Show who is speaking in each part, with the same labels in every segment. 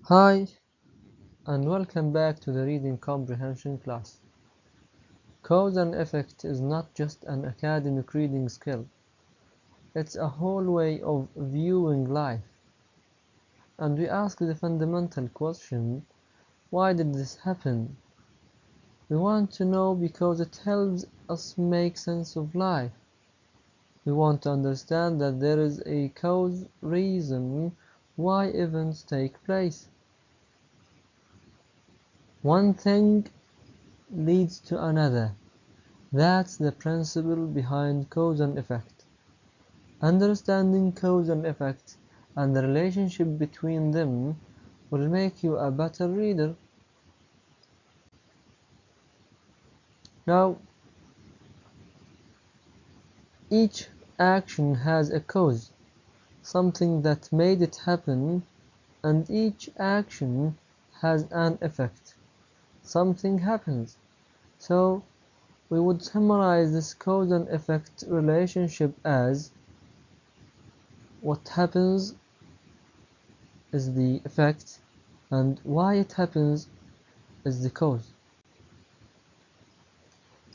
Speaker 1: Hi, and welcome back to the reading comprehension class. Cause and effect is not just an academic reading skill, it's a whole way of viewing life. And we ask the fundamental question, why did this happen? We want to know because it helps us make sense of life. We want to understand that there is a cause reason why events take place. One thing leads to another. That's the principle behind cause and effect. Understanding cause and effect and the relationship between them will make you a better reader. Now, each action has a cause, something that made it happen, and each action has an effect. Something happens. So, we would summarize this cause and effect relationship as what happens is the effect, and why it happens is the cause.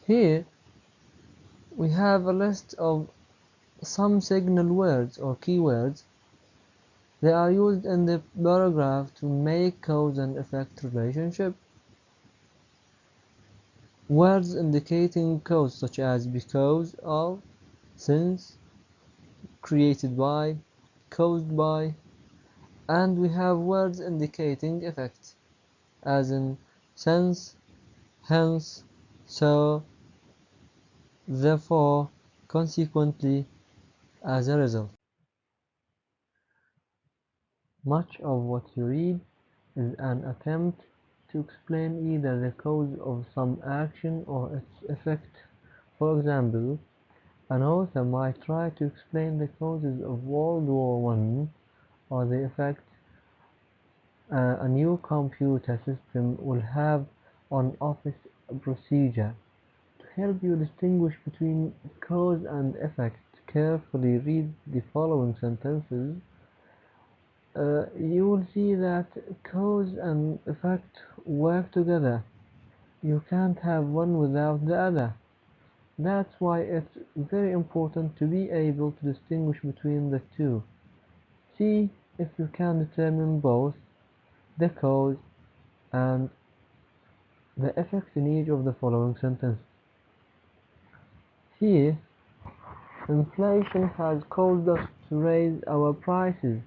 Speaker 1: Here we have a list of some signal words or keywords. They are used in the paragraph to make cause and effect relationship. Words indicating cause such as because of, since, created by, caused by, and we have words indicating effect as in since, hence, so, therefore, consequently, as a result. Much of what you read is an attempt to explain either the cause of some action or its effect. For example, an author might try to explain the causes of World War One or the effect a new computer system will have on office procedure. To help you distinguish between cause and effect, carefully read the following sentences. You will see that cause and effect work together. You can't have one without the other. That's why it's very important to be able to distinguish between the two. See if you can determine both the cause and the effect in each of the following sentences. Here, inflation has caused us to raise our prices.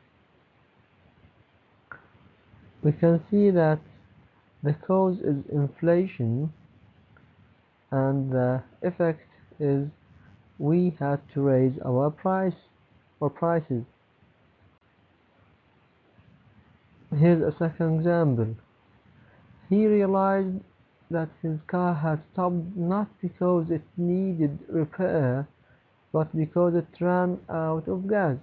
Speaker 1: We can see that the cause is inflation and the effect is we had to raise our prices. Here's a second example. He realized that his car had stopped not because it needed repair, but because it ran out of gas.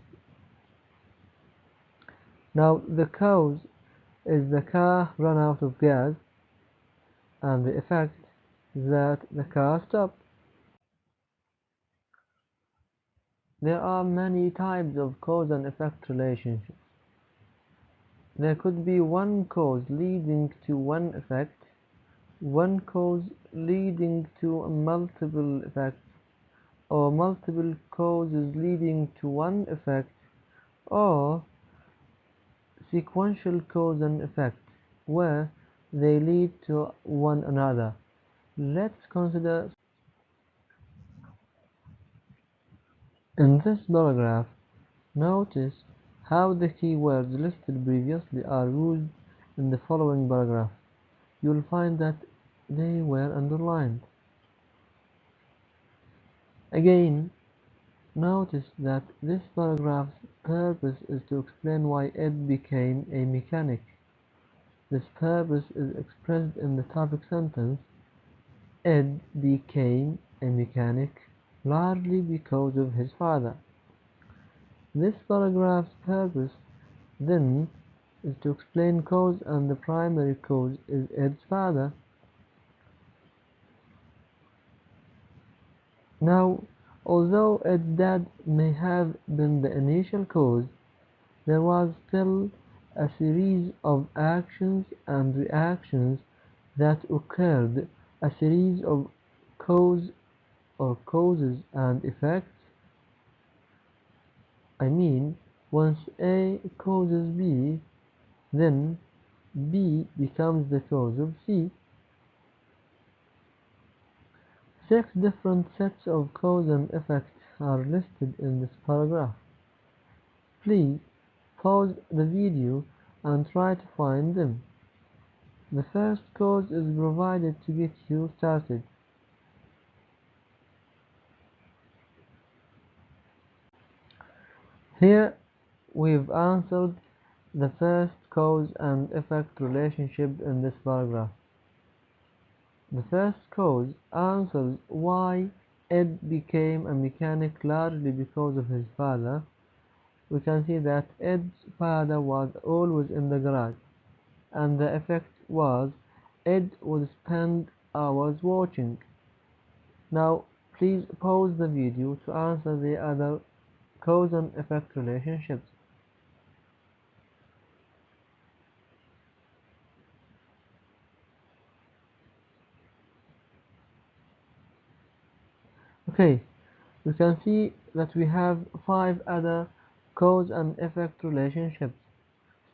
Speaker 1: Now the cause is the car ran out of gas, and the effect is that the car stopped. There are many types of cause and effect relationships. There could be one cause leading to one effect, one cause leading to multiple effects, or multiple causes leading to one effect, or sequential cause and effect, where they lead to one another. Let's consider. In this paragraph, notice how the keywords listed previously are used in the following paragraph. You'll find that they were underlined. Again, notice that this paragraph's purpose is to explain why Ed became a mechanic. This purpose is expressed in the topic sentence. Ed became a mechanic largely because of his father. This paragraph's purpose, then, is to explain cause, and the primary cause is Ed's father. Now, although Ed's dad may have been the initial cause, there was still a series of actions and reactions that occurred, a series of cause or causes and effects. I mean, once A causes B, then B becomes the cause of C. 6 different sets of cause and effect are listed in this paragraph. Please pause the video and try to find them. The first cause is provided to get you started. Here we've answered the first cause and effect relationship in this paragraph. The first cause answers why Ed became a mechanic largely because of his father. We can see that Ed's father was always in the garage, and the effect was Ed would spend hours watching. Now please pause the video to answer the other cause and effect relationships. Okay, we can see that we have 5 other cause and effect relationships.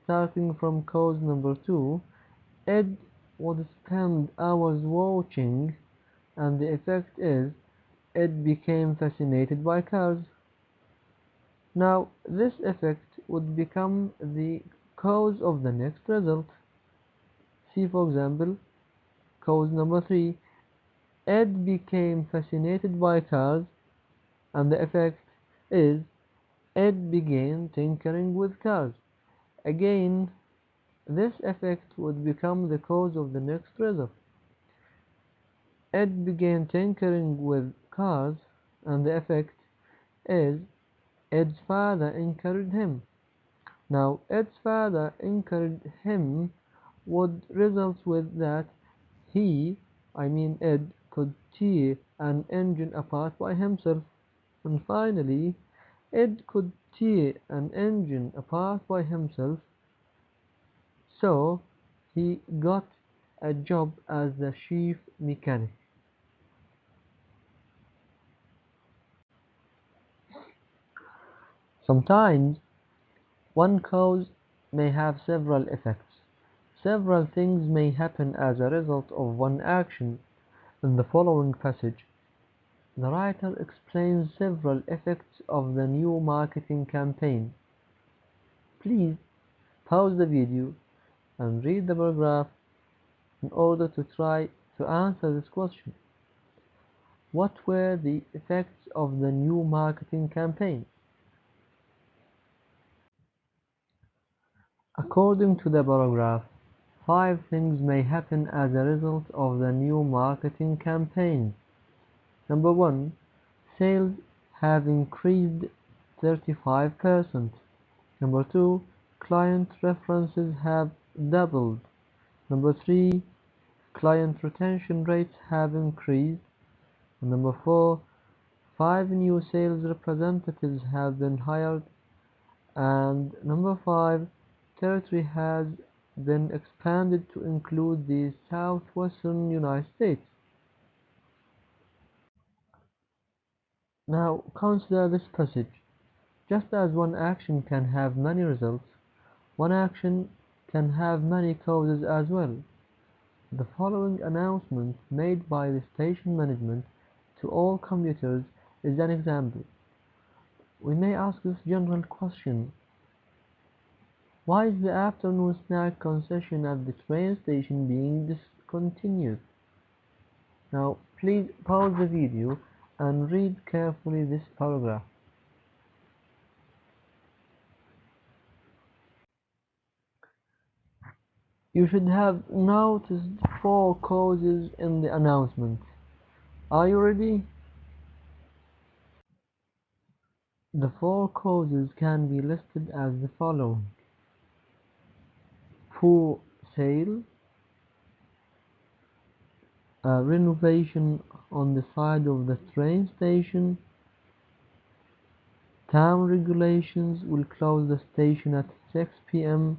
Speaker 1: Starting from cause number 2, Ed would spend hours watching, and the effect is Ed became fascinated by cars. Now, this effect would become the cause of the next result. See, for example, cause number 3, Ed became fascinated by cars, and the effect is Ed began tinkering with cars. Again, this effect would become the cause of the next result. Ed began tinkering with cars, and the effect is Ed's father encouraged him. Now, Ed's father encouraged him would result with that Ed, could tear an engine apart by himself. And finally, Ed could tear an engine apart by himself, so he got a job as the chief mechanic. Sometimes one cause may have several effects. Several things may happen as a result of one action. In the following passage, the writer explains several effects of the new marketing campaign. Please pause the video and read the paragraph in order to try to answer this question. What were the effects of the new marketing campaign? According to the paragraph, 5 things may happen as a result of the new marketing campaign. Number 1, sales have increased 35%. Number 2, client references have doubled. Number 3, client retention rates have increased. And number 4, 5 new sales representatives have been hired. And number 5, territory has been expanded to include the southwestern United States. Now consider this passage. Just as one action can have many results, one action can have many causes as well. The following announcement made by the station management to all commuters is an example. We may ask this general question: why is the afternoon snack concession at the train station being discontinued? Now please pause the video and read carefully this paragraph. You should have noticed 4 causes in the announcement. Are you ready? The 4 causes can be listed as the following: poor sale, renovation on the side of the train station, town regulations will close the station at 6 p.m.,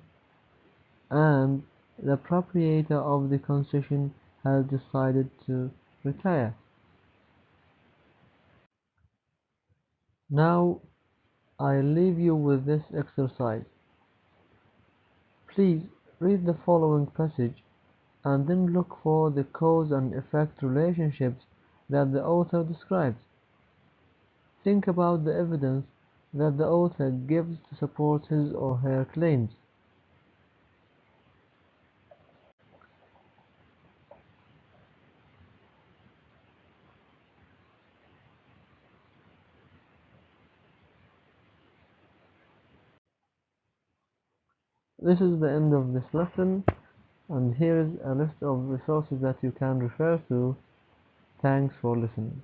Speaker 1: and the proprietor of the concession has decided to retire. Now I leave you with this exercise. Please read the following passage and then look for the cause and effect relationships that the author describes. Think about the evidence that the author gives to support his or her claims. This is the end of this lesson, and here is a list of resources that you can refer to. Thanks for listening.